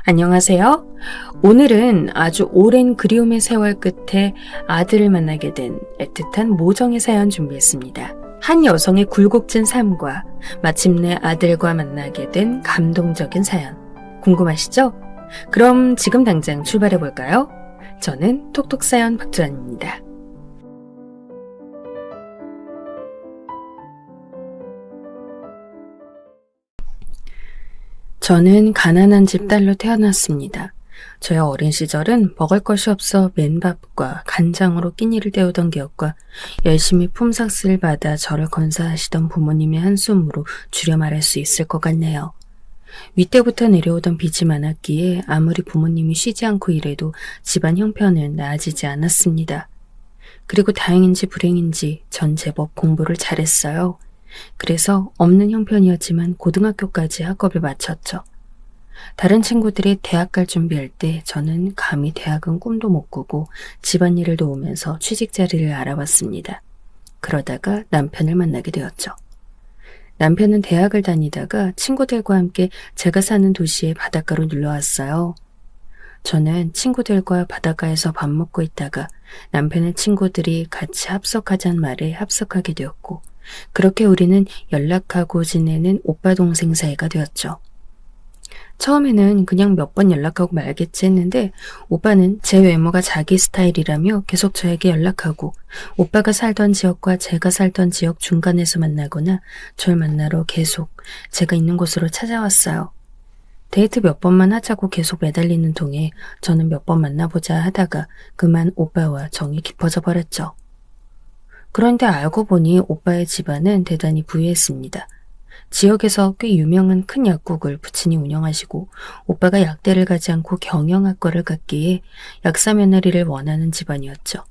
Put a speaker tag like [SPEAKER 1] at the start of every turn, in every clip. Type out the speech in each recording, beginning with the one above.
[SPEAKER 1] 안녕하세요. 오늘은 아주 오랜 그리움의 세월 끝에 아들을 만나게 된 애틋한 모정의 사연 준비했습니다. 한 여성의 굴곡진 삶과 마침내 아들과 만나게 된 감동적인 사연. 궁금하시죠? 그럼 지금 당장 출발해 볼까요? 저는 톡톡사연 박주환입니다. 저는 가난한 집 딸로 태어났습니다. 저의 어린 시절은 먹을 것이 없어 맨밥과 간장으로 끼니를 때우던 기억과 열심히 품삯을 받아 저를 건사하시던 부모님의 한숨으로 줄여 말할 수 있을 것 같네요. 윗대부터 내려오던 빚이 많았기에 아무리 부모님이 쉬지 않고 일해도 집안 형편은 나아지지 않았습니다. 그리고 다행인지 불행인지 전 제법 공부를 잘했어요. 그래서 없는 형편이었지만 고등학교까지 학업을 마쳤죠. 다른 친구들이 대학 갈 준비할 때 저는 감히 대학은 꿈도 못 꾸고 집안일을 도우면서 취직 자리를 알아봤습니다. 그러다가 남편을 만나게 되었죠. 남편은 대학을 다니다가 친구들과 함께 제가 사는 도시의 바닷가로 놀러왔어요. 저는 친구들과 바닷가에서 밥 먹고 있다가 남편의 친구들이 같이 합석하자는 말에 합석하게 되었고 그렇게 우리는 연락하고 지내는 오빠 동생 사이가 되었죠. 처음에는 그냥 몇 번 연락하고 말겠지 했는데 오빠는 제 외모가 자기 스타일이라며 계속 저에게 연락하고 오빠가 살던 지역과 제가 살던 지역 중간에서 만나거나 절 만나러 계속 제가 있는 곳으로 찾아왔어요. 데이트 몇 번만 하자고 계속 매달리는 통에 저는 몇 번 만나보자 하다가 그만 오빠와 정이 깊어져 버렸죠. 그런데 알고 보니 오빠의 집안은 대단히 부유했습니다. 지역에서 꽤 유명한 큰 약국을 부친이 운영하시고 오빠가 약대를 가지 않고 경영학과를 갔기에 약사 며느리를 원하는 집안이었죠.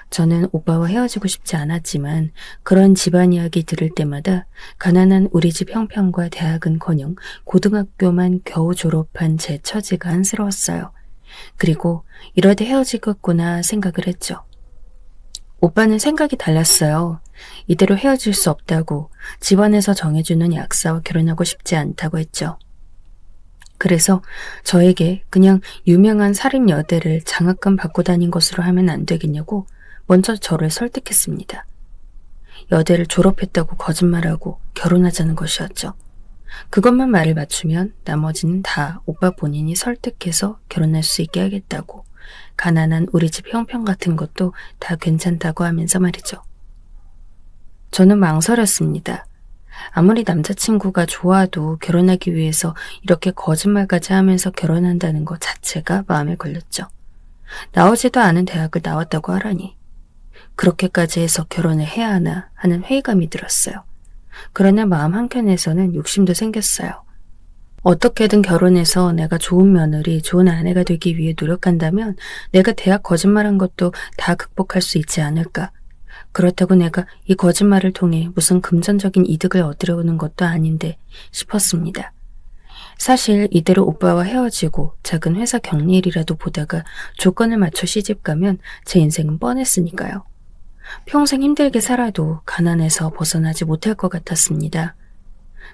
[SPEAKER 1] 저는 오빠와 헤어지고 싶지 않았지만 그런 집안 이야기 들을 때마다 가난한 우리 집 형편과 대학은커녕 고등학교만 겨우 졸업한 제 처지가 안쓰러웠어요. 그리고 이러다 헤어지겠구나 생각을 했죠. 오빠는 생각이 달랐어요. 이대로 헤어질 수 없다고 집안에서 정해주는 약사와 결혼하고 싶지 않다고 했죠. 그래서 저에게 그냥 유명한 살인 여대를 장학금 받고 다닌 것으로 하면 안 되겠냐고 먼저 저를 설득했습니다. 여대를 졸업했다고 거짓말하고 결혼하자는 것이었죠. 그것만 말을 맞추면 나머지는 다 오빠 본인이 설득해서 결혼할 수 있게 하겠다고 가난한 우리 집 형편 같은 것도 다 괜찮다고 하면서 말이죠. 저는 망설였습니다. 아무리 남자친구가 좋아도 결혼하기 위해서 이렇게 거짓말까지 하면서 결혼한다는 것 자체가 마음에 걸렸죠. 나오지도 않은 대학을 나왔다고 하라니. 그렇게까지 해서 결혼을 해야 하나 하는 회의감이 들었어요. 그러나 마음 한켠에서는 욕심도 생겼어요. 어떻게든 결혼해서 내가 좋은 며느리, 좋은 아내가 되기 위해 노력한다면 내가 대학 거짓말한 것도 다 극복할 수 있지 않을까. 그렇다고 내가 이 거짓말을 통해 무슨 금전적인 이득을 얻으려는 것도 아닌데 싶었습니다. 사실 이대로 오빠와 헤어지고 작은 회사 격리일이라도 보다가 조건을 맞춰 시집가면 제 인생은 뻔했으니까요. 평생 힘들게 살아도 가난해서 벗어나지 못할 것 같았습니다.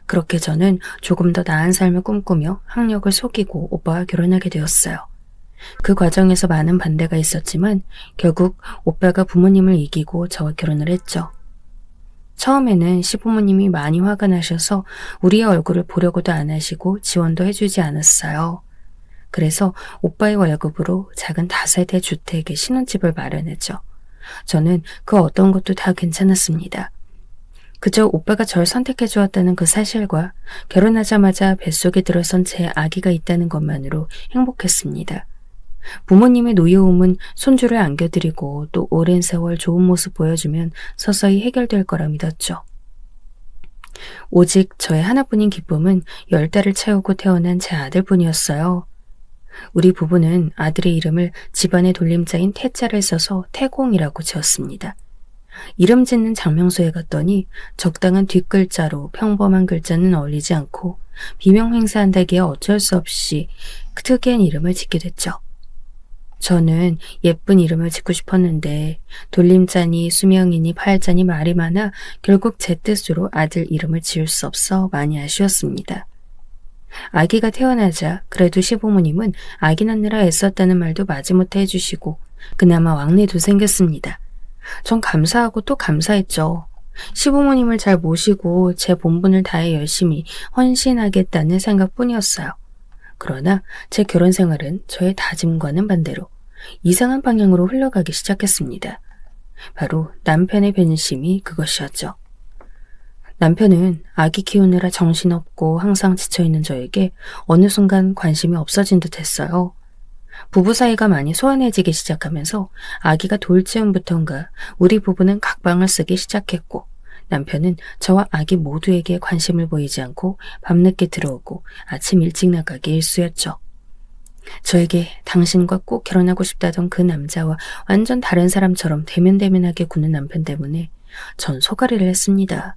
[SPEAKER 1] 그렇게 저는 조금 더 나은 삶을 꿈꾸며 학력을 속이고 오빠와 결혼하게 되었어요. 그 과정에서 많은 반대가 있었지만 결국 오빠가 부모님을 이기고 저와 결혼을 했죠. 처음에는 시부모님이 많이 화가 나셔서 우리의 얼굴을 보려고도 안 하시고 지원도 해주지 않았어요. 그래서 오빠의 월급으로 작은 다세대 주택에 신혼집을 마련했죠. 저는 그 어떤 것도 다 괜찮았습니다. 그저 오빠가 절 선택해 주었다는 그 사실과 결혼하자마자 뱃속에 들어선 제 아기가 있다는 것만으로 행복했습니다. 부모님의 노여움은 손주를 안겨드리고 또 오랜 세월 좋은 모습 보여주면 서서히 해결될 거라 믿었죠. 오직 저의 하나뿐인 기쁨은 10달을 채우고 태어난 제 아들뿐이었어요. 우리 부부는 아들의 이름을 집안의 돌림자인 태자를 써서 태공이라고 지었습니다. 이름 짓는 장명소에 갔더니 적당한 뒷글자로 평범한 글자는 어울리지 않고 비명 행사한다기에 어쩔 수 없이 특이한 이름을 짓게 됐죠. 저는 예쁜 이름을 짓고 싶었는데 돌림자니 수명이니 팔자니 말이 많아 결국 제 뜻으로 아들 이름을 지을 수 없어 많이 아쉬웠습니다. 아기가 태어나자 그래도 시부모님은 아기 낳느라 애썼다는 말도 마지못해 해주시고 그나마 왕래도 생겼습니다. 전 감사하고 또 감사했죠. 시부모님을 잘 모시고 제 본분을 다해 열심히 헌신하겠다는 생각뿐이었어요. 그러나 제 결혼 생활은 저의 다짐과는 반대로 이상한 방향으로 흘러가기 시작했습니다. 바로 남편의 변심이 그것이었죠. 남편은 아기 키우느라 정신없고 항상 지쳐있는 저에게 어느 순간 관심이 없어진 듯 했어요. 부부 사이가 많이 소원해지기 시작하면서 아기가 돌즈음부터인가 우리 부부는 각방을 쓰기 시작했고 남편은 저와 아기 모두에게 관심을 보이지 않고 밤늦게 들어오고 아침 일찍 나가기 일쑤였죠. 저에게 당신과 꼭 결혼하고 싶다던 그 남자와 완전 다른 사람처럼 대면대면하게 구는 남편 때문에 전 소가리를 했습니다.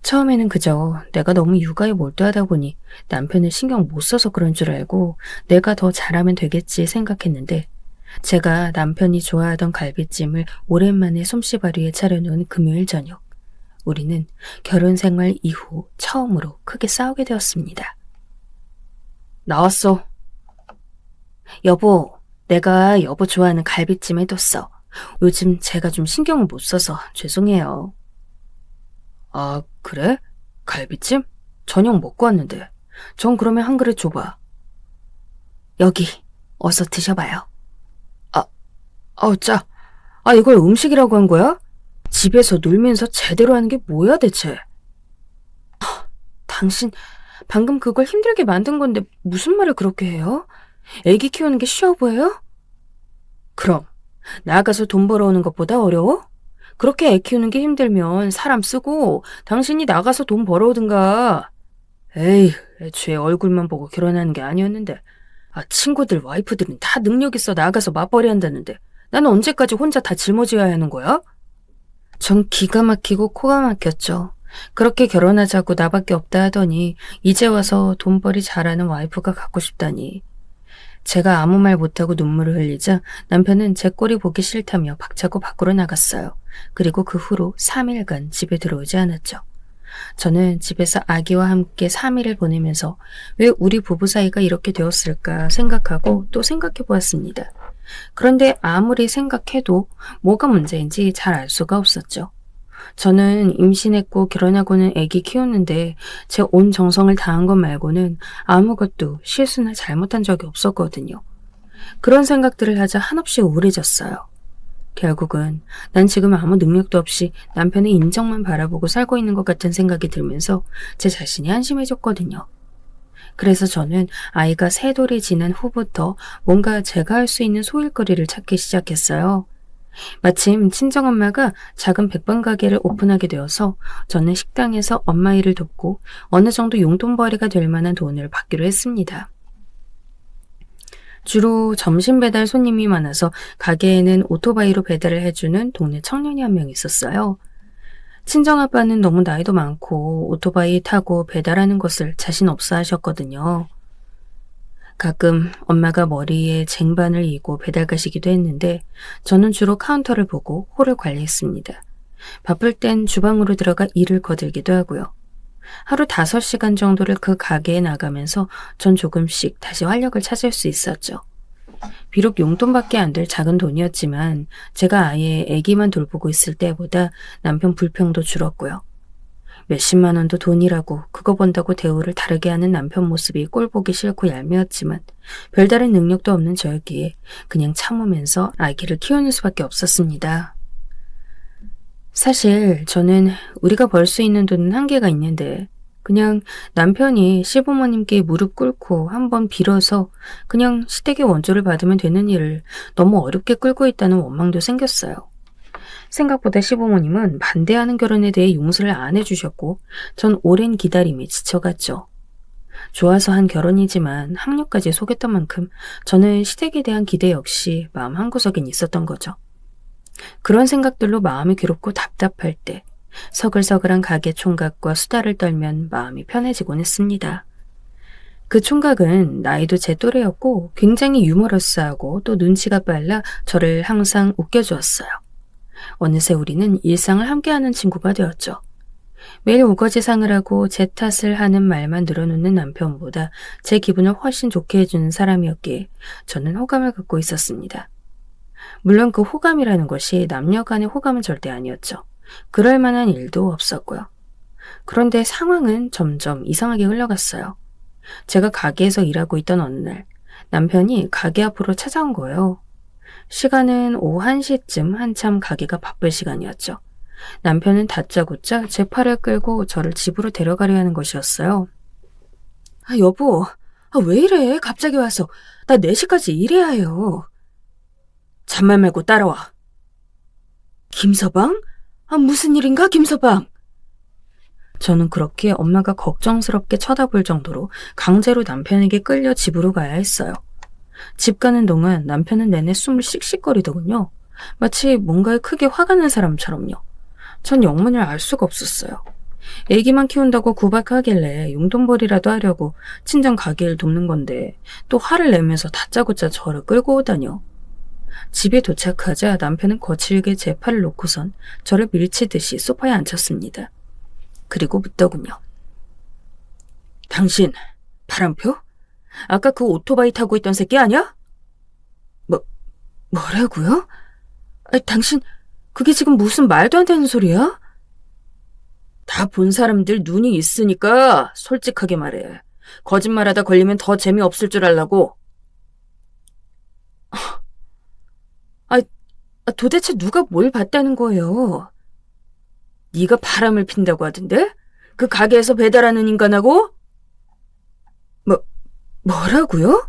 [SPEAKER 1] 처음에는 그저 내가 너무 육아에 몰두하다 보니 남편을 신경 못 써서 그런 줄 알고 내가 더 잘하면 되겠지 생각했는데 제가 남편이 좋아하던 갈비찜을 오랜만에 솜씨발휘에 차려놓은 금요일 저녁 우리는 결혼 생활 이후 처음으로 크게 싸우게 되었습니다. 나왔어. 여보, 내가 여보 좋아하는 갈비찜 해뒀어. 요즘 제가 좀 신경을 못 써서 죄송해요. 아, 그래? 갈비찜? 저녁 먹고 왔는데. 전 그러면 한 그릇 줘봐. 여기, 어서 드셔봐요. 짜. 이걸 음식이라고 한 거야? 집에서 놀면서 제대로 하는 게 뭐야 대체? 당신, 방금 그걸 힘들게 만든 건데 무슨 말을 그렇게 해요? 애기 키우는 게 쉬워 보여요? 그럼, 나가서 돈 벌어오는 것보다 어려워? 그렇게 애 키우는 게 힘들면 사람 쓰고 당신이 나가서 돈 벌어오든가. 에이, 애초에 얼굴만 보고 결혼하는 게 아니었는데. 친구들 와이프들은 다 능력 있어 나가서 맞벌이 한다는데 나는 언제까지 혼자 다 짊어져야 하는 거야? 전 기가 막히고 코가 막혔죠. 그렇게 결혼하자고 나밖에 없다 하더니 이제 와서 돈벌이 잘하는 와이프가 갖고 싶다니. 제가 아무 말 못하고 눈물을 흘리자 남편은 제 꼴이 보기 싫다며 박차고 밖으로 나갔어요. 그리고 그 후로 3일간 집에 들어오지 않았죠. 저는 집에서 아기와 함께 3일을 보내면서 왜 우리 부부 사이가 이렇게 되었을까 생각하고 또 생각해 보았습니다. 그런데 아무리 생각해도 뭐가 문제인지 잘 알 수가 없었죠. 저는 임신했고 결혼하고는 아기 키웠는데 제 온 정성을 다한 것 말고는 아무것도 실수나 잘못한 적이 없었거든요. 그런 생각들을 하자 한없이 우울해졌어요. 결국은 난 지금 아무 능력도 없이 남편의 인정만 바라보고 살고 있는 것 같은 생각이 들면서 제 자신이 한심해졌거든요. 그래서 저는 아이가 3돌이 지난 후부터 뭔가 제가 할 수 있는 소일거리를 찾기 시작했어요. 마침 친정엄마가 작은 백반 가게를 오픈하게 되어서 저는 식당에서 엄마 일을 돕고 어느 정도 용돈벌이가 될 만한 돈을 받기로 했습니다. 주로 점심 배달 손님이 많아서 가게에는 오토바이로 배달을 해주는 동네 청년이 한 명 있었어요. 친정아빠는 너무 나이도 많고 오토바이 타고 배달하는 것을 자신 없어 하셨거든요. 가끔 엄마가 머리에 쟁반을 이고 배달 가시기도 했는데 저는 주로 카운터를 보고 홀을 관리했습니다. 바쁠 땐 주방으로 들어가 일을 거들기도 하고요. 하루 5시간 정도를 그 가게에 나가면서 전 조금씩 다시 활력을 찾을 수 있었죠. 비록 용돈밖에 안 될 작은 돈이었지만 제가 아예 아기만 돌보고 있을 때보다 남편 불평도 줄었고요. 몇십만 원도 돈이라고 그거 번다고 대우를 다르게 하는 남편 모습이 꼴보기 싫고 얄미웠지만 별다른 능력도 없는 저였기에 그냥 참으면서 아기를 키우는 수밖에 없었습니다. 사실 저는 우리가 벌 수 있는 돈은 한계가 있는데 그냥 남편이 시부모님께 무릎 꿇고 한번 빌어서 그냥 시댁의 원조를 받으면 되는 일을 너무 어렵게 끌고 있다는 원망도 생겼어요. 생각보다 시부모님은 반대하는 결혼에 대해 용서를 안 해주셨고 전 오랜 기다림에 지쳐갔죠. 좋아서 한 결혼이지만 학력까지 속였던 만큼 저는 시댁에 대한 기대 역시 마음 한구석엔 있었던 거죠. 그런 생각들로 마음이 괴롭고 답답할 때 서글서글한 가게 총각과 수다를 떨면 마음이 편해지곤 했습니다. 그 총각은 나이도 제 또래였고 굉장히 유머러스하고 또 눈치가 빨라 저를 항상 웃겨주었어요. 어느새 우리는 일상을 함께하는 친구가 되었죠. 매일 우거지상을 하고 제 탓을 하는 말만 늘어놓는 남편보다 제 기분을 훨씬 좋게 해주는 사람이었기에 저는 호감을 갖고 있었습니다. 물론 그 호감이라는 것이 남녀 간의 호감은 절대 아니었죠. 그럴 만한 일도 없었고요. 그런데 상황은 점점 이상하게 흘러갔어요. 제가 가게에서 일하고 있던 어느 날 남편이 가게 앞으로 찾아온 거예요. 시간은 오후 1시쯤 한참 가게가 바쁠 시간이었죠. 남편은 다짜고짜 제 팔을 끌고 저를 집으로 데려가려 하는 것이었어요. 여보, 왜 이래? 갑자기 와서. 나 4시까지 일해야 해요. 잔말 말고 따라와. 김서방? 무슨 일인가, 김서방? 저는 그렇게 엄마가 걱정스럽게 쳐다볼 정도로 강제로 남편에게 끌려 집으로 가야 했어요. 집 가는 동안 남편은 내내 숨을 씩씩거리더군요. 마치 뭔가에 크게 화가 난 사람처럼요. 전 영문을 알 수가 없었어요. 애기만 키운다고 구박하길래 용돈벌이라도 하려고 친정 가게를 돕는 건데 또 화를 내면서 다짜고짜 저를 끌고 오다뇨. 집에 도착하자 남편은 거칠게 제 팔을 놓고선 저를 밀치듯이 소파에 앉혔습니다. 그리고 묻더군요. 당신 바람표? 아까 그 오토바이 타고 있던 새끼 아니야? 뭐라고요? 당신 그게 지금 무슨 말도 안 되는 소리야? 다 본 사람들 눈이 있으니까 솔직하게 말해. 거짓말하다 걸리면 더 재미없을 줄 알라고. 도대체 누가 뭘 봤다는 거예요? 네가 바람을 핀다고 하던데? 그 가게에서 배달하는 인간하고? 뭐라고요?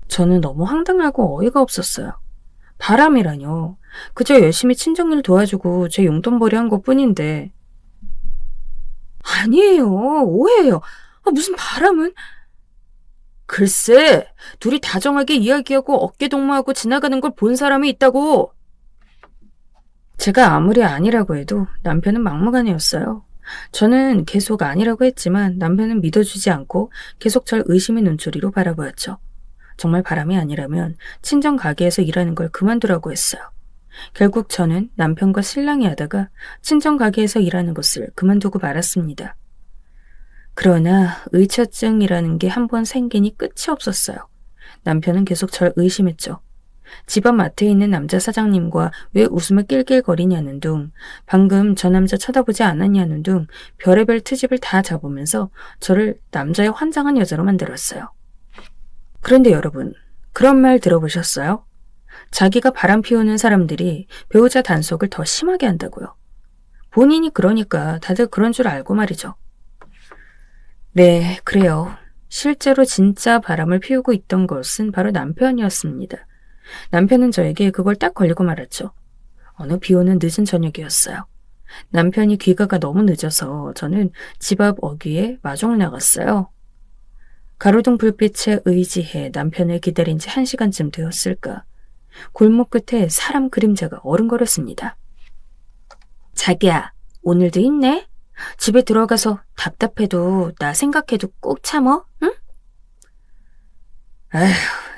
[SPEAKER 1] 저는 너무 황당하고 어이가 없었어요. 바람이라뇨. 그저 열심히 친정일 도와주고 제 용돈벌이 한 것뿐인데. 아니에요. 오해예요. 무슨 바람은? 글쎄, 둘이 다정하게 이야기하고 어깨동무하고 지나가는 걸 본 사람이 있다고. 제가 아무리 아니라고 해도 남편은 막무가내였어요. 저는 계속 아니라고 했지만 남편은 믿어주지 않고 계속 절 의심의 눈초리로 바라보았죠. 정말 바람이 아니라면 친정 가게에서 일하는 걸 그만두라고 했어요. 결국 저는 남편과 신랑이 하다가 친정 가게에서 일하는 것을 그만두고 말았습니다. 그러나 의처증이라는 게 한 번 생기니 끝이 없었어요. 남편은 계속 절 의심했죠. 집 앞 마트에 있는 남자 사장님과 왜 웃음을 낄낄거리냐는 둥, 방금 저 남자 쳐다보지 않았냐는 둥 별의별 트집을 다 잡으면서 저를 남자의 환장한 여자로 만들었어요. 그런데 여러분, 그런 말 들어보셨어요? 자기가 바람 피우는 사람들이 배우자 단속을 더 심하게 한다고요. 본인이 그러니까 다들 그런 줄 알고 말이죠. 네, 그래요. 실제로 진짜 바람을 피우고 있던 것은 바로 남편이었습니다. 남편은 저에게 그걸 딱 걸리고 말았죠. 어느 비 오는 늦은 저녁이었어요. 남편이 귀가가 너무 늦어서 저는 집 앞 어귀에 마중 나갔어요. 가로등 불빛에 의지해 남편을 기다린 지 1시간쯤 되었을까. 골목 끝에 사람 그림자가 어른거렸습니다. 자기야, 오늘도 있네? 집에 들어가서 답답해도 나 생각해도 꼭 참어? 응? 에휴,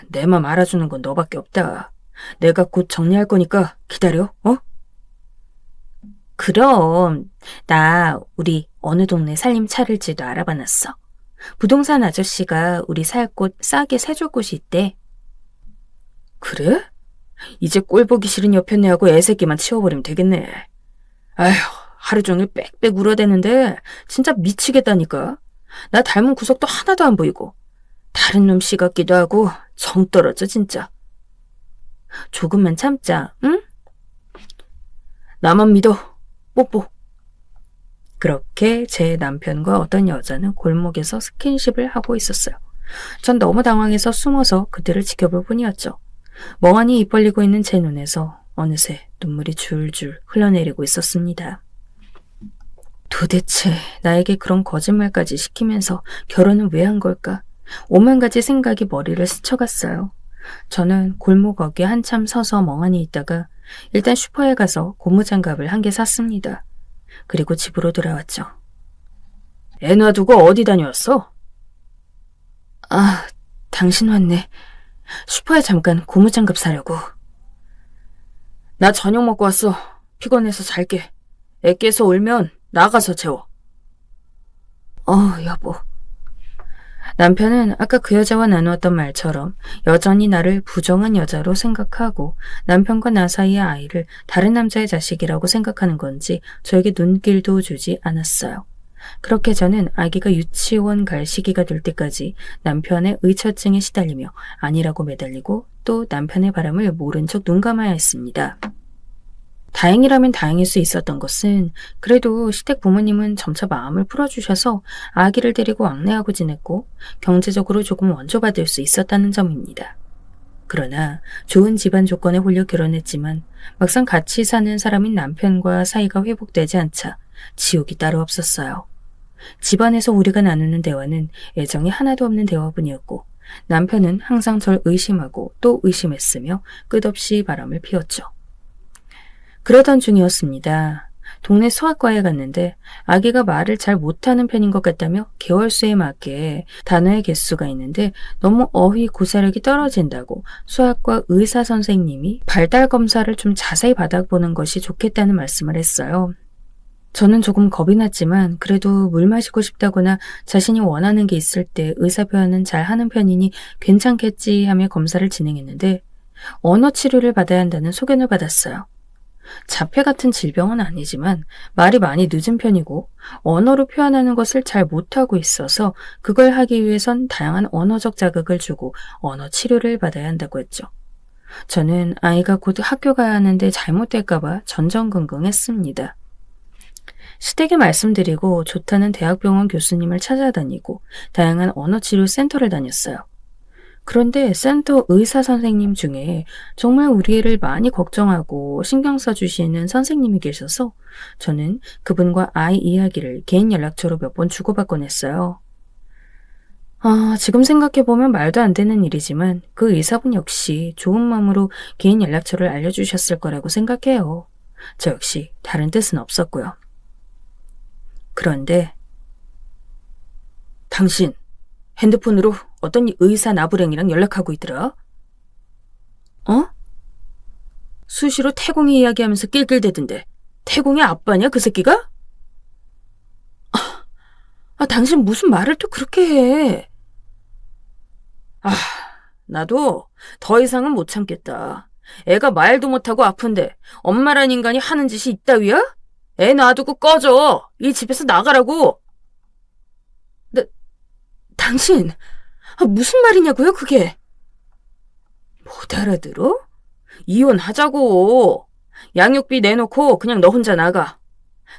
[SPEAKER 1] 내 맘 알아주는 건 너밖에 없다. 내가 곧 정리할 거니까 기다려, 어? 그럼 나 우리 어느 동네 살림 차릴지도 알아봐놨어. 부동산 아저씨가 우리 살 곳 싸게 사줄 곳이 있대. 그래? 이제 꼴 보기 싫은 여편네하고 애새끼만 치워버리면 되겠네. 아휴, 하루 종일 빽빽 울어대는데 진짜 미치겠다니까. 나 닮은 구석도 하나도 안 보이고 다른 놈 씨 같기도 하고 정 떨어져 진짜. 조금만 참자, 응? 나만 믿어. 뽀뽀. 그렇게 제 남편과 어떤 여자는 골목에서 스킨십을 하고 있었어요. 전 너무 당황해서 숨어서 그들을 지켜볼 뿐이었죠. 멍하니 입 벌리고 있는 제 눈에서 어느새 눈물이 줄줄 흘러내리고 있었습니다. 도대체 나에게 그런 거짓말까지 시키면서 결혼은 왜 한 걸까? 오만 가지 생각이 머리를 스쳐갔어요. 저는 골목 어귀에 한참 서서 멍하니 있다가 일단 슈퍼에 가서 고무장갑을 한 개 샀습니다. 그리고 집으로 돌아왔죠. 애 놔두고 어디 다녀왔어? 아, 당신 왔네. 슈퍼에 잠깐 고무장갑 사려고. 나 저녁 먹고 왔어. 피곤해서 잘게. 애 깨서 울면
[SPEAKER 2] 나가서 재워.
[SPEAKER 1] 여보. 남편은 아까 그 여자와 나누었던 말처럼 여전히 나를 부정한 여자로 생각하고 남편과 나 사이의 아이를 다른 남자의 자식이라고 생각하는 건지 저에게 눈길도 주지 않았어요. 그렇게 저는 아기가 유치원 갈 시기가 될 때까지 남편의 의처증에 시달리며 아니라고 매달리고 또 남편의 바람을 모른 척 눈 감아야 했습니다. 다행이라면 다행일 수 있었던 것은 그래도 시댁 부모님은 점차 마음을 풀어주셔서 아기를 데리고 왕래하고 지냈고 경제적으로 조금 원조받을 수 있었다는 점입니다. 그러나 좋은 집안 조건에 홀려 결혼했지만 막상 같이 사는 사람인 남편과 사이가 회복되지 않자 지옥이 따로 없었어요. 집안에서 우리가 나누는 대화는 애정이 하나도 없는 대화뿐이었고 남편은 항상 절 의심하고 또 의심했으며 끝없이 바람을 피웠죠. 그러던 중이었습니다. 동네 소아과에 갔는데 아기가 말을 잘 못하는 편인 것 같다며 개월수에 맞게 단어의 개수가 있는데 너무 어휘 구사력이 떨어진다고 소아과 의사 선생님이 발달 검사를 좀 자세히 받아보는 것이 좋겠다는 말씀을 했어요. 저는 조금 겁이 났지만 그래도 물 마시고 싶다거나 자신이 원하는 게 있을 때 의사 표현은 잘 하는 편이니 괜찮겠지 하며 검사를 진행했는데 언어 치료를 받아야 한다는 소견을 받았어요. 자폐 같은 질병은 아니지만 말이 많이 늦은 편이고 언어로 표현하는 것을 잘 못하고 있어서 그걸 하기 위해선 다양한 언어적 자극을 주고 언어 치료를 받아야 한다고 했죠. 저는 아이가 곧 학교 가야 하는데 잘못될까봐 전전긍긍했습니다. 시댁에 말씀드리고 좋다는 대학병원 교수님을 찾아다니고 다양한 언어치료 센터를 다녔어요. 그런데 센터 의사 선생님 중에 정말 우리 애를 많이 걱정하고 신경 써주시는 선생님이 계셔서 저는 그분과 아이 이야기를 개인 연락처로 몇 번 주고받곤 했어요. 지금 생각해보면 말도 안 되는 일이지만 그 의사분 역시 좋은 마음으로 개인 연락처를 알려주셨을 거라고 생각해요. 저 역시 다른 뜻은 없었고요. 그런데 당신 핸드폰으로 어떤 의사 나부랭이랑 연락하고 있더라? 수시로 태공이 이야기하면서 낄낄대던데 태공이 아빠냐 그 새끼가? 당신 무슨 말을 또 그렇게 해? 나도 더 이상은 못 참겠다. 애가 말도 못하고 아픈데 엄마란 인간이 하는 짓이 이따위야? 애 놔두고 꺼져. 이 집에서 나가라고. 당신 무슨 말이냐고요 그게? 못 알아들어? 이혼하자고. 양육비 내놓고 그냥 너 혼자 나가.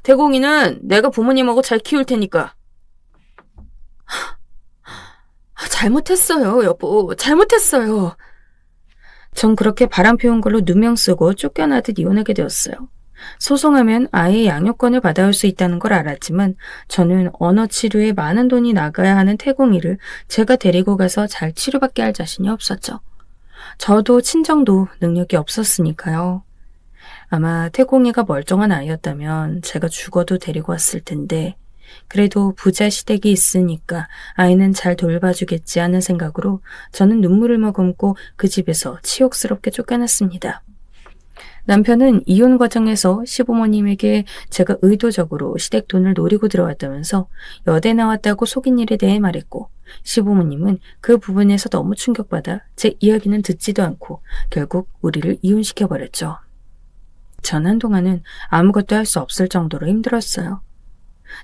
[SPEAKER 1] 태공이는 내가 부모님하고 잘 키울 테니까. 잘못했어요 여보. 잘못했어요. 전 그렇게 바람 피운 걸로 누명 쓰고 쫓겨나듯 이혼하게 되었어요. 소송하면 아이의 양육권을 받아올 수 있다는 걸 알았지만 저는 언어 치료에 많은 돈이 나가야 하는 태공이를 제가 데리고 가서 잘 치료받게 할 자신이 없었죠. 저도 친정도 능력이 없었으니까요. 아마 태공이가 멀쩡한 아이였다면 제가 죽어도 데리고 왔을 텐데 그래도 부자 시댁이 있으니까 아이는 잘 돌봐주겠지 하는 생각으로 저는 눈물을 머금고 그 집에서 치욕스럽게 쫓겨났습니다. 남편은 이혼 과정에서 시부모님에게 제가 의도적으로 시댁 돈을 노리고 들어왔다면서 여대 나왔다고 속인 일에 대해 말했고 시부모님은 그 부분에서 너무 충격받아 제 이야기는 듣지도 않고 결국 우리를 이혼시켜버렸죠. 전 한동안은 아무것도 할 수 없을 정도로 힘들었어요.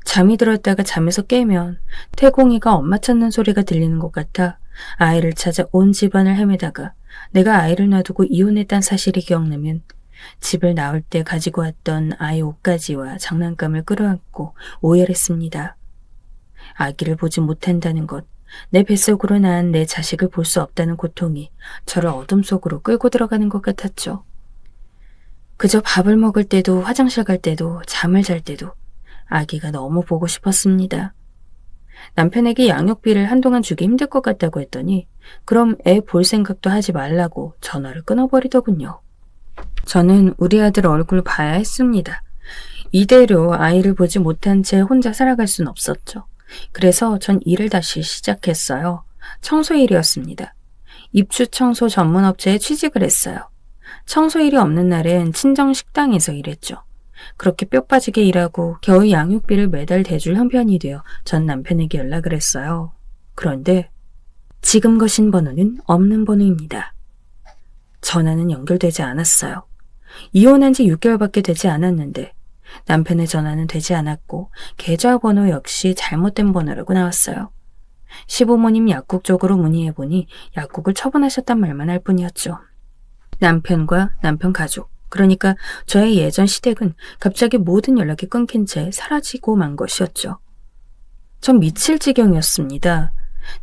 [SPEAKER 1] 잠이 들었다가 잠에서 깨면 태공이가 엄마 찾는 소리가 들리는 것 같아 아이를 찾아 온 집안을 헤매다가 내가 아이를 놔두고 이혼했다는 사실이 기억나면 집을 나올 때 가지고 왔던 아이 옷가지와 장난감을 끌어안고 오열했습니다. 아기를 보지 못한다는 것, 내 뱃속으로 낳은 내 자식을 볼 수 없다는 고통이 저를 어둠 속으로 끌고 들어가는 것 같았죠. 그저 밥을 먹을 때도 화장실 갈 때도 잠을 잘 때도 아기가 너무 보고 싶었습니다. 남편에게 양육비를 한동안 주기 힘들 것 같다고 했더니 그럼 애 볼 생각도 하지 말라고 전화를 끊어버리더군요. 저는 우리 아들 얼굴 봐야 했습니다. 이대로 아이를 보지 못한 채 혼자 살아갈 순 없었죠. 그래서 전 일을 다시 시작했어요. 청소일이었습니다. 입주 청소 전문 업체에 취직을 했어요. 청소일이 없는 날엔 친정 식당에서 일했죠. 그렇게 뼈 빠지게 일하고 겨우 양육비를 매달 대줄 형편이 되어 전 남편에게 연락을 했어요. 그런데 지금 거신 번호는 없는 번호입니다. 전화는 연결되지 않았어요. 이혼한 지 6개월밖에 되지 않았는데 남편의 전화는 되지 않았고 계좌번호 역시 잘못된 번호라고 나왔어요. 시부모님 약국 쪽으로 문의해보니 약국을 처분하셨단 말만 할 뿐이었죠. 남편과 남편 가족, 그러니까 저의 예전 시댁은 갑자기 모든 연락이 끊긴 채 사라지고 만 것이었죠. 전 미칠 지경이었습니다.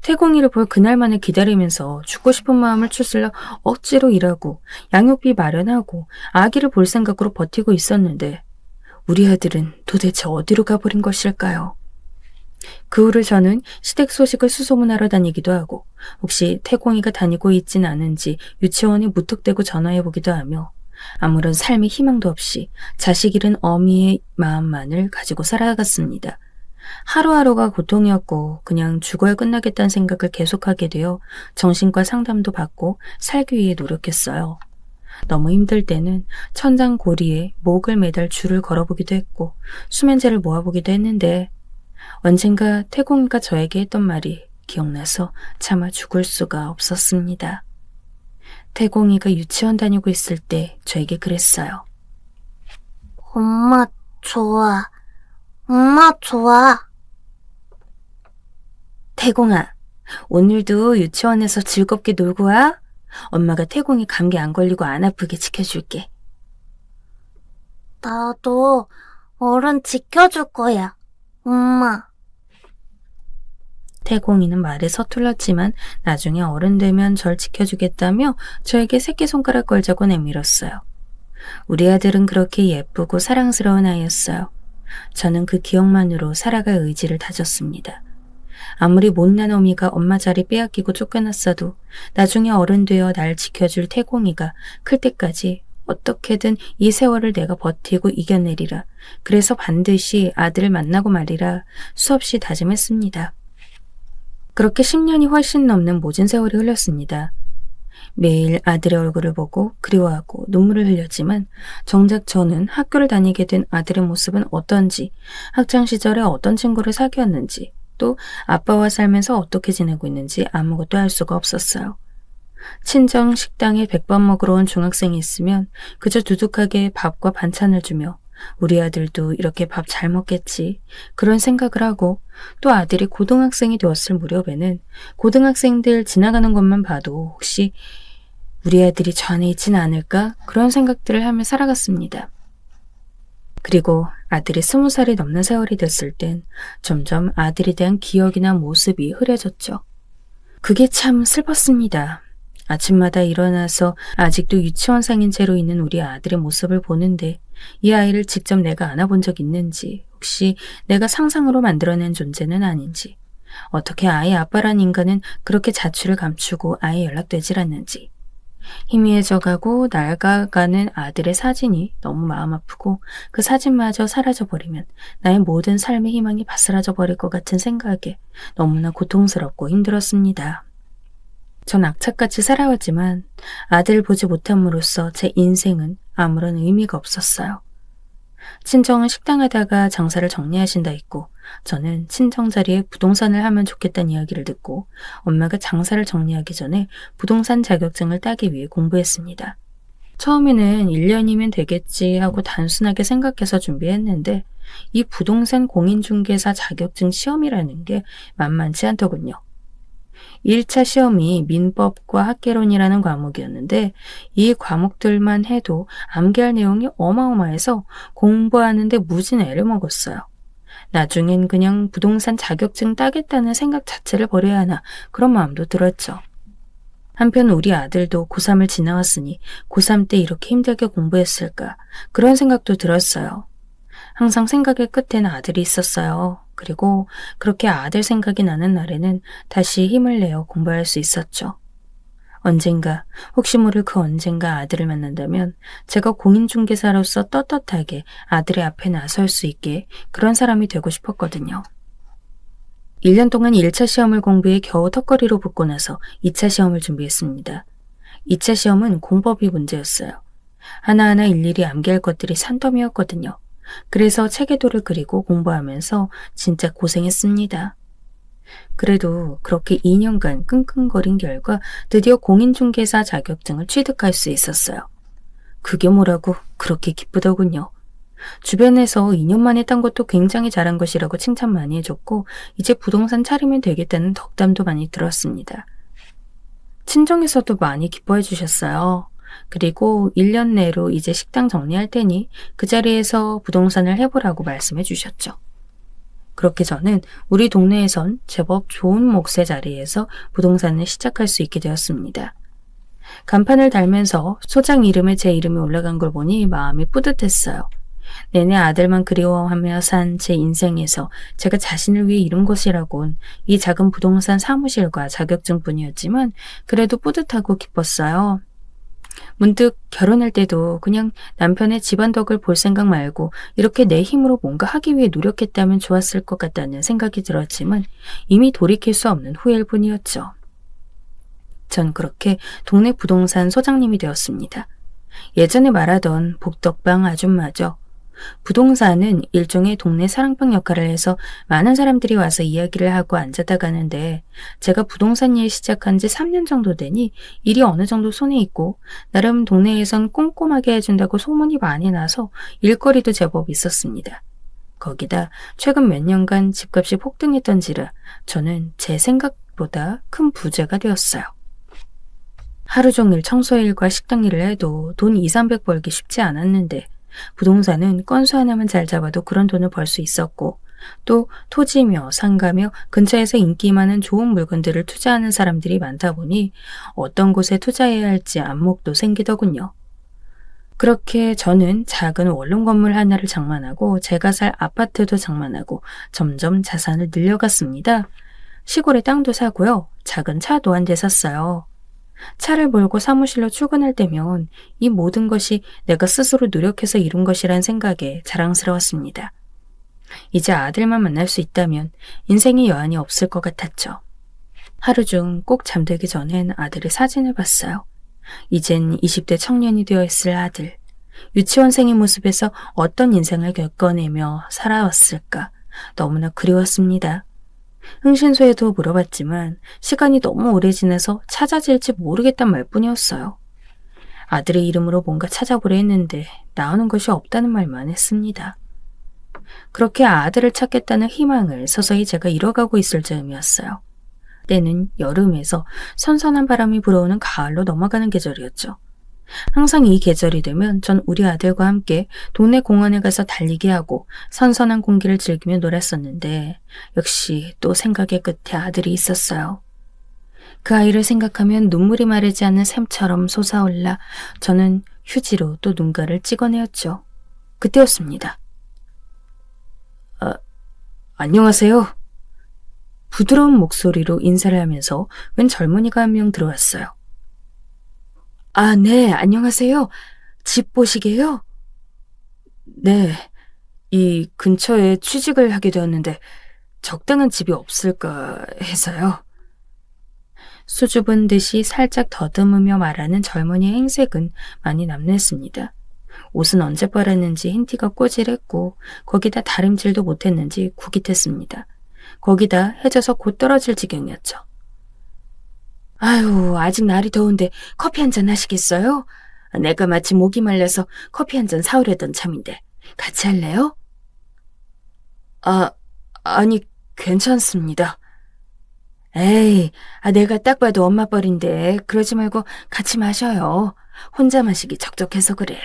[SPEAKER 1] 태공이를 볼 그날만을 기다리면서 죽고 싶은 마음을 추슬러 억지로 일하고 양육비 마련하고 아기를 볼 생각으로 버티고 있었는데 우리 아들은 도대체 어디로 가버린 것일까요? 그 후로 저는 시댁 소식을 수소문하러 다니기도 하고 혹시 태공이가 다니고 있진 않은지 유치원에 무턱대고 전화해보기도 하며 아무런 삶의 희망도 없이 자식 잃은 어미의 마음만을 가지고 살아갔습니다. 하루하루가 고통이었고 그냥 죽어야 끝나겠다는 생각을 계속하게 되어 정신과 상담도 받고 살기 위해 노력했어요. 너무 힘들 때는 천장 고리에 목을 매달 줄을 걸어보기도 했고 수면제를 모아보기도 했는데 언젠가 태공이가 저에게 했던 말이 기억나서 차마 죽을 수가 없었습니다. 태공이가 유치원 다니고 있을 때 저에게 그랬어요.
[SPEAKER 2] 엄마 좋아. 엄마 좋아.
[SPEAKER 1] 태공아, 오늘도 유치원에서 즐겁게 놀고 와. 엄마가 태공이 감기 안 걸리고 안 아프게 지켜줄게.
[SPEAKER 2] 나도 어른 지켜줄 거야. 엄마.
[SPEAKER 1] 태공이는 말에 서툴렀지만 나중에 어른 되면 절 지켜주겠다며 저에게 새끼손가락 걸자고 내밀었어요. 우리 아들은 그렇게 예쁘고 사랑스러운 아이였어요. 저는 그 기억만으로 살아갈 의지를 다졌습니다. 아무리 못난 어미가 엄마 자리 빼앗기고 쫓겨났어도 나중에 어른 되어 날 지켜줄 태공이가 클 때까지 어떻게든 이 세월을 내가 버티고 이겨내리라. 그래서 반드시 아들을 만나고 말이라 수없이 다짐했습니다. 그렇게 10년이 훨씬 넘는 모진 세월이 흘렀습니다. 매일 아들의 얼굴을 보고 그리워하고 눈물을 흘렸지만 정작 저는 학교를 다니게 된 아들의 모습은 어떤지, 학창시절에 어떤 친구를 사귀었는지, 또 아빠와 살면서 어떻게 지내고 있는지 아무것도 알 수가 없었어요. 친정 식당에 백반 먹으러 온 중학생이 있으면 그저 두둑하게 밥과 반찬을 주며 우리 아들도 이렇게 밥 잘 먹겠지 그런 생각을 하고 또 아들이 고등학생이 되었을 무렵에는 고등학생들 지나가는 것만 봐도 혹시 우리 아들이 저 안에 있진 않을까 그런 생각들을 하며 살아갔습니다. 그리고 아들이 20살이 넘는 세월이 됐을 땐 점점 아들에 대한 기억이나 모습이 흐려졌죠. 그게 참 슬펐습니다. 아침마다 일어나서 아직도 유치원생인 채로 있는 우리 아들의 모습을 보는데 이 아이를 직접 내가 안아본 적 있는지, 혹시 내가 상상으로 만들어낸 존재는 아닌지, 어떻게 아이 아빠란 인간은 그렇게 자취를 감추고 아예 연락되질 않는지, 희미해져가고 낡아가는 아들의 사진이 너무 마음 아프고 그 사진마저 사라져버리면 나의 모든 삶의 희망이 바스라져 버릴 것 같은 생각에 너무나 고통스럽고 힘들었습니다. 전 악착같이 살아왔지만 아들을 보지 못함으로써 제 인생은 아무런 의미가 없었어요. 친정은 식당 하다가 장사를 정리하신다 했고 저는 친정 자리에 부동산을 하면 좋겠다는 이야기를 듣고 엄마가 장사를 정리하기 전에 부동산 자격증을 따기 위해 공부했습니다. 처음에는 1년이면 되겠지 하고 단순하게 생각해서 준비했는데 이 부동산 공인중개사 자격증 시험이라는 게 만만치 않더군요. 1차 시험이 민법과 학개론이라는 과목이었는데 이 과목들만 해도 암기할 내용이 어마어마해서 공부하는데 무진 애를 먹었어요. 나중엔 그냥 부동산 자격증 따겠다는 생각 자체를 버려야 하나 그런 마음도 들었죠. 한편 우리 아들도 고3을 지나왔으니 고3 때 이렇게 힘들게 공부했을까 그런 생각도 들었어요. 항상 생각의 끝에는 아들이 있었어요. 그리고 그렇게 아들 생각이 나는 날에는 다시 힘을 내어 공부할 수 있었죠. 언젠가, 혹시 모를 그 언젠가 아들을 만난다면 제가 공인중개사로서 떳떳하게 아들의 앞에 나설 수 있게 그런 사람이 되고 싶었거든요. 1년 동안 1차 시험을 공부해 겨우 턱걸이로 붙고 나서 2차 시험을 준비했습니다. 2차 시험은 공법이 문제였어요. 하나하나 일일이 암기할 것들이 산더미였거든요. 그래서 체계도를 그리고 공부하면서 진짜 고생했습니다. 그래도 그렇게 2년간 끙끙거린 결과 드디어 공인중개사 자격증을 취득할 수 있었어요. 그게 뭐라고 그렇게 기쁘더군요. 주변에서 2년 만에 딴 것도 굉장히 잘한 것이라고 칭찬 많이 해줬고 이제 부동산 차리면 되겠다는 덕담도 많이 들었습니다. 친정에서도 많이 기뻐해 주셨어요. 그리고 1년 내로 이제 식당 정리할 테니 그 자리에서 부동산을 해보라고 말씀해 주셨죠. 그렇게 저는 우리 동네에선 제법 좋은 몫의 자리에서 부동산을 시작할 수 있게 되었습니다. 간판을 달면서 소장 이름에 제 이름이 올라간 걸 보니 마음이 뿌듯했어요. 내내 아들만 그리워하며 산 제 인생에서 제가 자신을 위해 이룬 것이라곤 이 작은 부동산 사무실과 자격증뿐이었지만 그래도 뿌듯하고 기뻤어요. 문득 결혼할 때도 그냥 남편의 집안 덕을 볼 생각 말고 이렇게 내 힘으로 뭔가 하기 위해 노력했다면 좋았을 것 같다는 생각이 들었지만 이미 돌이킬 수 없는 후회일 뿐이었죠. 전 그렇게 동네 부동산 소장님이 되었습니다. 예전에 말하던 복덕방 아줌마죠. 부동산은 일종의 동네 사랑방 역할을 해서 많은 사람들이 와서 이야기를 하고 앉았다 가는데 제가 부동산 일 시작한 지 3년 정도 되니 일이 어느 정도 손에 있고 나름 동네에선 꼼꼼하게 해준다고 소문이 많이 나서 일거리도 제법 있었습니다. 거기다 최근 몇 년간 집값이 폭등했던지라 저는 제 생각보다 큰 부자가 되었어요. 하루 종일 청소일과 식당 일을 해도 돈 200~300 벌기 쉽지 않았는데 부동산은 건수 하나만 잘 잡아도 그런 돈을 벌 수 있었고 또 토지며 상가며 근처에서 인기 많은 좋은 물건들을 투자하는 사람들이 많다 보니 어떤 곳에 투자해야 할지 안목도 생기더군요. 그렇게 저는 작은 원룸 건물 하나를 장만하고 제가 살 아파트도 장만하고 점점 자산을 늘려갔습니다. 시골에 땅도 사고요. 작은 차도 한 대 샀어요. 차를 몰고 사무실로 출근할 때면 이 모든 것이 내가 스스로 노력해서 이룬 것이란 생각에 자랑스러웠습니다. 이제 아들만 만날 수 있다면 인생에 여한이 없을 것 같았죠. 하루 중 꼭 잠들기 전엔 아들의 사진을 봤어요. 이젠 20대 청년이 되어 있을 아들. 유치원생의 모습에서 어떤 인생을 겪어내며 살아왔을까 너무나 그리웠습니다. 흥신소에도 물어봤지만 시간이 너무 오래 지나서 찾아질지 모르겠단 말뿐이었어요. 아들의 이름으로 뭔가 찾아보려 했는데 나오는 것이 없다는 말만 했습니다. 그렇게 아들을 찾겠다는 희망을 서서히 제가 잃어가고 있을 즈음이었어요. 때는 여름에서 선선한 바람이 불어오는 가을로 넘어가는 계절이었죠. 항상 이 계절이 되면 전 우리 아들과 함께 동네 공원에 가서 달리기 하고 선선한 공기를 즐기며 놀았었는데 역시 또 생각의 끝에 아들이 있었어요. 그 아이를 생각하면 눈물이 마르지 않는 샘처럼 솟아올라 저는 휴지로 또 눈가를 찍어내었죠. 그때였습니다. 안녕하세요. 부드러운 목소리로 인사를 하면서 웬 젊은이가 한 명 들어왔어요. 네, 안녕하세요. 집 보시게요? 네, 이 근처에 취직을 하게 되었는데 적당한 집이 없을까 해서요. 수줍은 듯이 살짝 더듬으며 말하는 젊은이의 행색은 많이 남랬습니다. 옷은 언제 빨았는지 흰티가 꼬질했고 거기다 다림질도 못했는지 구깃했습니다. 거기다 해져서 곧 떨어질 지경이었죠. 아유, 아직 날이 더운데 커피 한잔 하시겠어요? 내가 마침 목이 말라서 커피 한잔 사오려던 참인데 같이 할래요? 아니, 괜찮습니다. 에이, 내가 딱 봐도 엄마 뻘인데 그러지 말고 같이 마셔요. 혼자 마시기 적적해서 그래.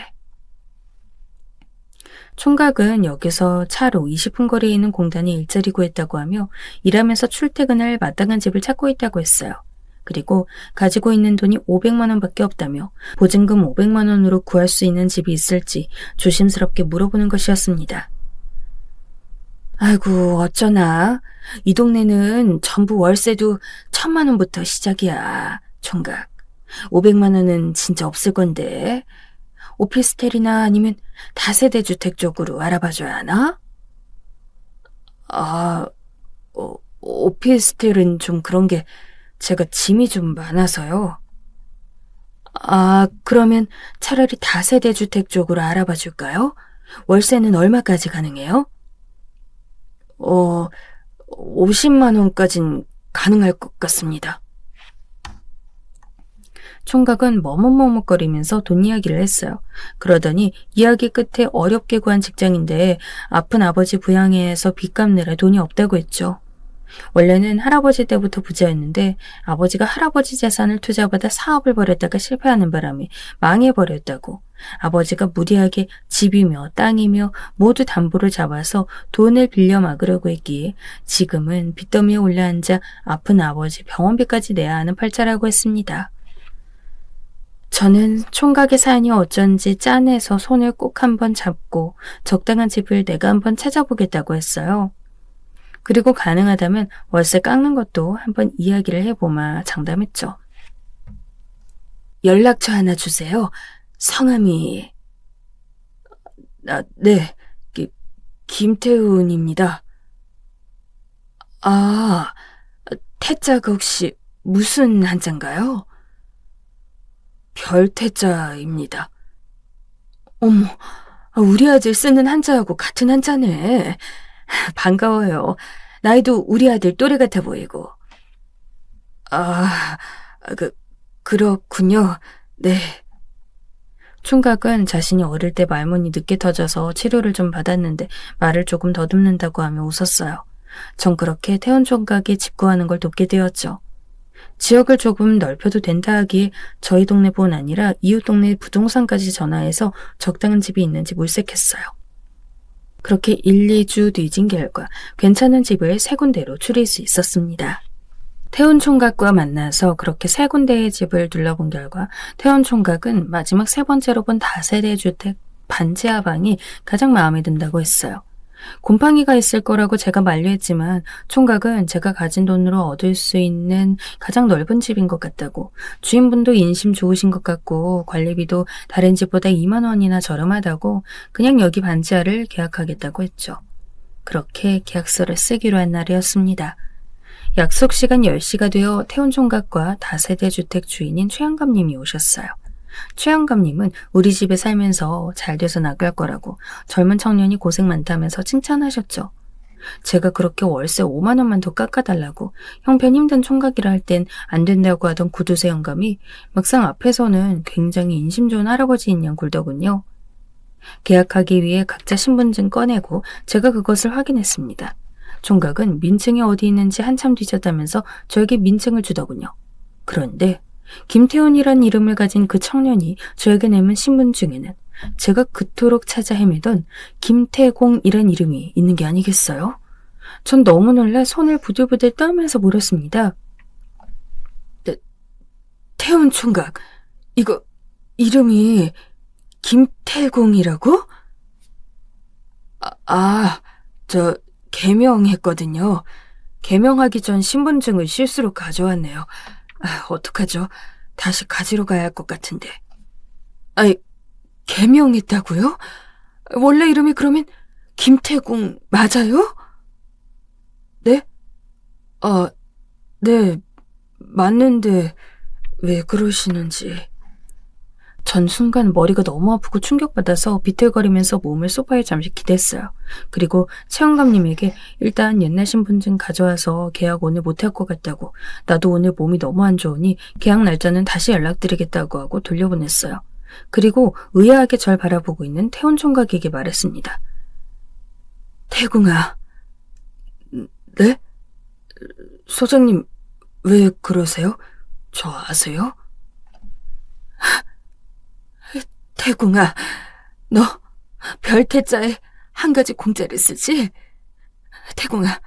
[SPEAKER 1] 총각은 여기서 차로 20분 거리에 있는 공단에 일자리 구했다고 하며 일하면서 출퇴근할 마땅한 집을 찾고 있다고 했어요. 그리고 가지고 있는 돈이 500만 원밖에 없다며 보증금 500만 원으로 구할 수 있는 집이 있을지 조심스럽게 물어보는 것이었습니다. 아이고, 어쩌나. 이 동네는 전부 월세도 1000만 원부터 시작이야, 총각. 500만 원은 진짜 없을 건데. 오피스텔이나 아니면 다세대 주택 쪽으로 알아봐줘야 하나? 오피스텔은 좀 그런 게 제가 짐이 좀 많아서요. 그러면 차라리 다세대 주택 쪽으로 알아봐 줄까요? 월세는 얼마까지 가능해요? 50만 원까진 가능할 것 같습니다. 총각은 머뭇머뭇거리면서 돈 이야기를 했어요. 그러더니 이야기 끝에 어렵게 구한 직장인데 아픈 아버지 부양해서 빚 갚느라 돈이 없다고 했죠. 원래는 할아버지 때부터 부자였는데 아버지가 할아버지 재산을 투자받아 사업을 벌였다가 실패하는 바람에 망해버렸다고, 아버지가 무리하게 집이며 땅이며 모두 담보를 잡아서 돈을 빌려 막으려고 했기에 지금은 빚더미에 올라앉아 아픈 아버지 병원비까지 내야 하는 팔자라고 했습니다. 저는 총각의 사연이 어쩐지 짠해서 손을 꼭 한번 잡고 적당한 집을 내가 한번 찾아보겠다고 했어요. 그리고 가능하다면 월세 깎는 것도 한번 이야기를 해보마 장담했죠. 연락처 하나 주세요. 성함이... 네, 김태훈입니다. 아, 태자가 혹시 무슨 한자인가요? 별태자입니다. 어머, 우리 아들 쓰는 한자하고 같은 한자네. 반가워요. 나이도 우리 아들 또래 같아 보이고. 그렇군요. 네. 총각은 자신이 어릴 때 말문이 늦게 터져서 치료를 좀 받았는데 말을 조금 더듬는다고 하며 웃었어요. 전 그렇게 태훈 총각이 집 구하는 걸 돕게 되었죠. 지역을 조금 넓혀도 된다 하기에 저희 동네뿐 아니라 이웃 동네 부동산까지 전화해서 적당한 집이 있는지 물색했어요. 그렇게 1, 2주 뒤진 결과 괜찮은 집을 3군데로 추릴 수 있었습니다. 태훈 총각과 만나서 그렇게 3군데의 집을 둘러본 결과 태훈 총각은 마지막 3번째로 본 다세대 주택 반지하방이 가장 마음에 든다고 했어요. 곰팡이가 있을 거라고 제가 만류했지만 총각은 제가 가진 돈으로 얻을 수 있는 가장 넓은 집인 것 같다고, 주인분도 인심 좋으신 것 같고 관리비도 다른 집보다 2만 원이나 저렴하다고 그냥 여기 반지하를 계약하겠다고 했죠. 그렇게 계약서를 쓰기로 한 날이었습니다. 약속 시간 10시가 되어 태훈 총각과 다세대 주택 주인인 최영감님이 오셨어요. 최영감님은 우리 집에 살면서 잘 돼서 나갈 거라고 젊은 청년이 고생 많다면서 칭찬하셨죠. 제가 그렇게 월세 5만 원만 더 깎아달라고 형편 힘든 총각이라 할 땐 안 된다고 하던 구두쇠 영감이 막상 앞에서는 굉장히 인심 좋은 할아버지인 양 굴더군요. 계약하기 위해 각자 신분증 꺼내고 제가 그것을 확인했습니다. 총각은 민증이 어디 있는지 한참 뒤졌다면서 저에게 민증을 주더군요. 그런데 김태훈이란 이름을 가진 그 청년이 저에게 내민 신분증에는 제가 그토록 찾아 헤매던 김태공이란 이름이 있는 게 아니겠어요? 전 너무 놀라 손을 부들부들 떨면서 물었습니다. 태훈 총각, 이거 이름이 김태공이라고? 저 개명했거든요. 개명하기 전 신분증을 실수로 가져왔네요. 어떡하죠? 다시 가지러 가야 할 것 같은데. 개명했다고요? 원래 이름이 그러면 김태공 맞아요? 네? 네, 맞는데 왜 그러시는지. 전 순간 머리가 너무 아프고 충격받아서 비틀거리면서 몸을 소파에 잠시 기댔어요. 그리고 최영감님에게 일단 옛날 신분증 가져와서 계약 오늘 못할 것 같다고, 나도 오늘 몸이 너무 안 좋으니 계약 날짜는 다시 연락드리겠다고 하고 돌려보냈어요. 그리고 의아하게 절 바라보고 있는 태훈 총각에게 말했습니다. 태궁아. 네? 소장님 왜 그러세요? 저 아세요? 태궁아, 너 별태자에 한 가지 공짜를 쓰지? 태궁아,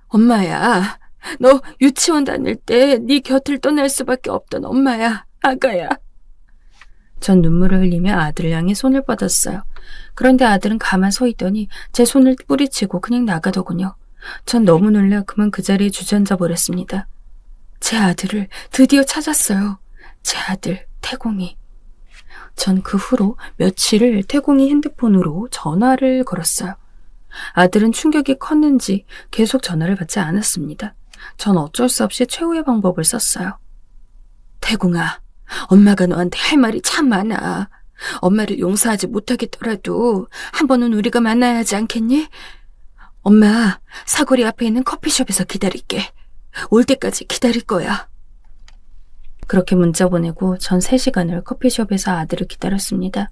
[SPEAKER 1] 엄마야. 너 유치원 다닐 때 네 곁을 떠날 수밖에 없던 엄마야. 아가야. 전 눈물을 흘리며 아들을 향해 손을 뻗었어요. 그런데 아들은 가만 서 있더니 제 손을 뿌리치고 그냥 나가더군요. 전 너무 놀라 그만 그 자리에 주저앉아 버렸습니다. 제 아들을 드디어 찾았어요. 제 아들 태공이. 전 그 후로 며칠을 태공이 핸드폰으로 전화를 걸었어요. 아들은 충격이 컸는지 계속 전화를 받지 않았습니다. 전 어쩔 수 없이 최후의 방법을 썼어요. 태공아, 엄마가 너한테 할 말이 참 많아. 엄마를 용서하지 못하겠더라도 한 번은 우리가 만나야 하지 않겠니? 엄마, 사거리 앞에 있는 커피숍에서 기다릴게. 올 때까지 기다릴 거야. 그렇게 문자 보내고 전 3시간을 커피숍에서 아들을 기다렸습니다.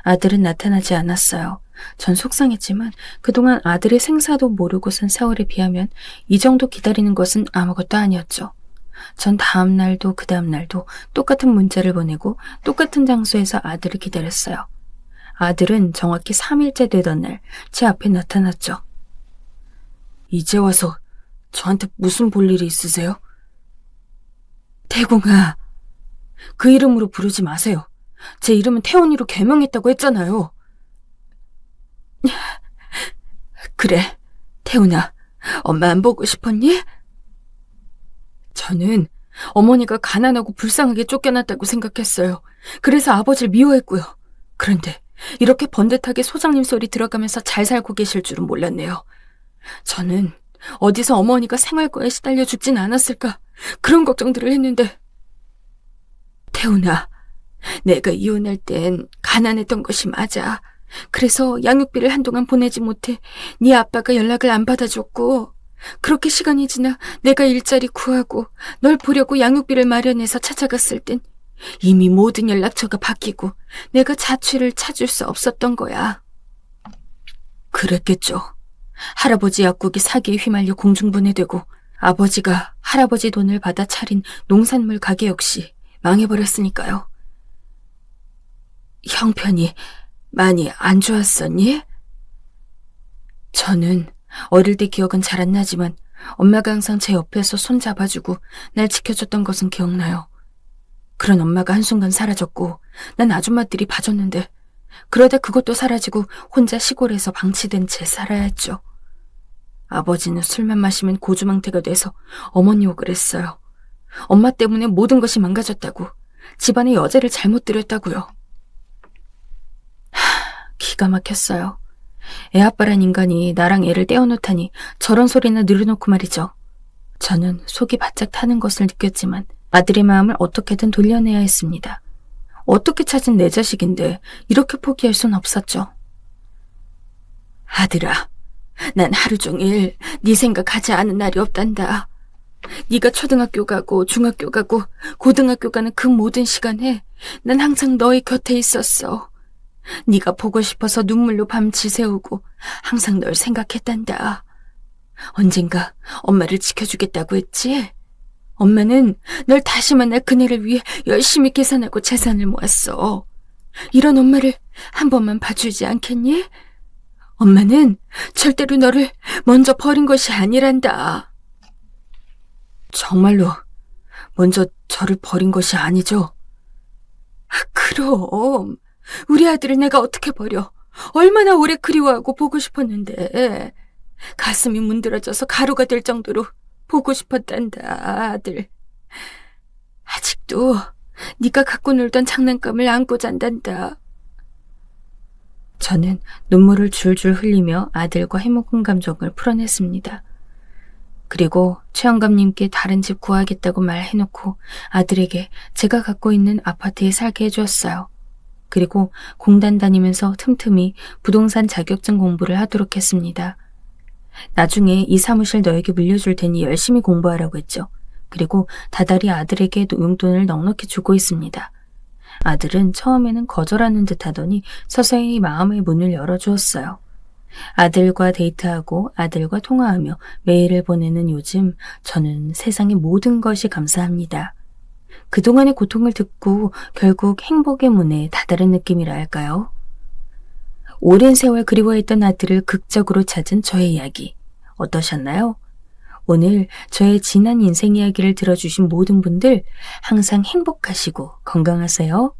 [SPEAKER 1] 아들은 나타나지 않았어요. 전 속상했지만 그동안 아들의 생사도 모르고 산 세월에 비하면 이 정도 기다리는 것은 아무것도 아니었죠. 전 다음 날도 그 다음 날도 똑같은 문자를 보내고 똑같은 장소에서 아들을 기다렸어요. 아들은 정확히 3일째 되던 날 제 앞에 나타났죠. 이제 와서 저한테 무슨 볼 일이 있으세요? 태공아, 그 이름으로 부르지 마세요. 제 이름은 태훈이로 개명했다고 했잖아요. 그래, 태훈아, 엄마 안 보고 싶었니? 저는 어머니가 가난하고 불쌍하게 쫓겨났다고 생각했어요. 그래서 아버지를 미워했고요. 그런데 이렇게 번듯하게 소장님 소리 들어가면서 잘 살고 계실 줄은 몰랐네요. 저는 어디서 어머니가 생활고에 시달려 죽진 않았을까 그런 걱정들을 했는데. 태훈아, 내가 이혼할 땐 가난했던 것이 맞아. 그래서 양육비를 한동안 보내지 못해 네 아빠가 연락을 안 받아줬고, 그렇게 시간이 지나 내가 일자리 구하고 널 보려고 양육비를 마련해서 찾아갔을 땐 이미 모든 연락처가 바뀌고 내가 자취를 찾을 수 없었던 거야. 그랬겠죠. 할아버지 약국이 사기에 휘말려 공중분해되고 아버지가 할아버지 돈을 받아 차린 농산물 가게 역시 망해버렸으니까요. 형편이 많이 안 좋았었니? 저는 어릴 때 기억은 잘 안 나지만 엄마가 항상 제 옆에서 손 잡아주고 날 지켜줬던 것은 기억나요. 그런 엄마가 한순간 사라졌고 난 아줌마들이 봐줬는데, 그러다 그것도 사라지고 혼자 시골에서 방치된 채 살아야 했죠. 아버지는 술만 마시면 고주망태가 돼서 어머니 욕을 했어요. 엄마 때문에 모든 것이 망가졌다고, 집안에 여자를 잘못 들였다고요. 기가 막혔어요. 애아빠란 인간이 나랑 애를 떼어놓다니 저런 소리나 늘어놓고 말이죠. 저는 속이 바짝 타는 것을 느꼈지만 아들의 마음을 어떻게든 돌려내야 했습니다. 어떻게 찾은 내 자식인데 이렇게 포기할 순 없었죠. 아들아, 난 하루 종일 네 생각하지 않은 날이 없단다. 네가 초등학교 가고 중학교 가고 고등학교 가는 그 모든 시간에 난 항상 너의 곁에 있었어. 네가 보고 싶어서 눈물로 밤 지새우고 항상 널 생각했단다. 언젠가 엄마를 지켜주겠다고 했지? 엄마는 널 다시 만날 그날을 위해 열심히 계산하고 재산을 모았어. 이런 엄마를 한 번만 봐주지 않겠니? 엄마는 절대로 너를 먼저 버린 것이 아니란다. 정말로 먼저 저를 버린 것이 아니죠? 그럼 우리 아들을 내가 어떻게 버려? 얼마나 오래 그리워하고 보고 싶었는데. 가슴이 문드러져서 가루가 될 정도로 보고 싶었단다, 아들. 아직도 네가 갖고 놀던 장난감을 안고 잔단다. 저는 눈물을 줄줄 흘리며 아들과 해먹은 감정을 풀어냈습니다. 그리고 최영감님께 다른 집 구하겠다고 말해놓고 아들에게 제가 갖고 있는 아파트에 살게 해주었어요. 그리고 공단 다니면서 틈틈이 부동산 자격증 공부를 하도록 했습니다. 나중에 이 사무실 너에게 물려줄 테니 열심히 공부하라고 했죠. 그리고 다달이 아들에게 용돈을 넉넉히 주고 있습니다. 아들은 처음에는 거절하는 듯 하더니 서서히 마음의 문을 열어주었어요. 아들과 데이트하고 아들과 통화하며 메일을 보내는 요즘 저는 세상의 모든 것이 감사합니다. 그동안의 고통을 듣고 결국 행복의 문에 다다른 느낌이라 할까요? 오랜 세월 그리워했던 아들을 극적으로 찾은 저의 이야기 어떠셨나요? 오늘 저의 지난 인생 이야기를 들어주신 모든 분들 항상 행복하시고 건강하세요.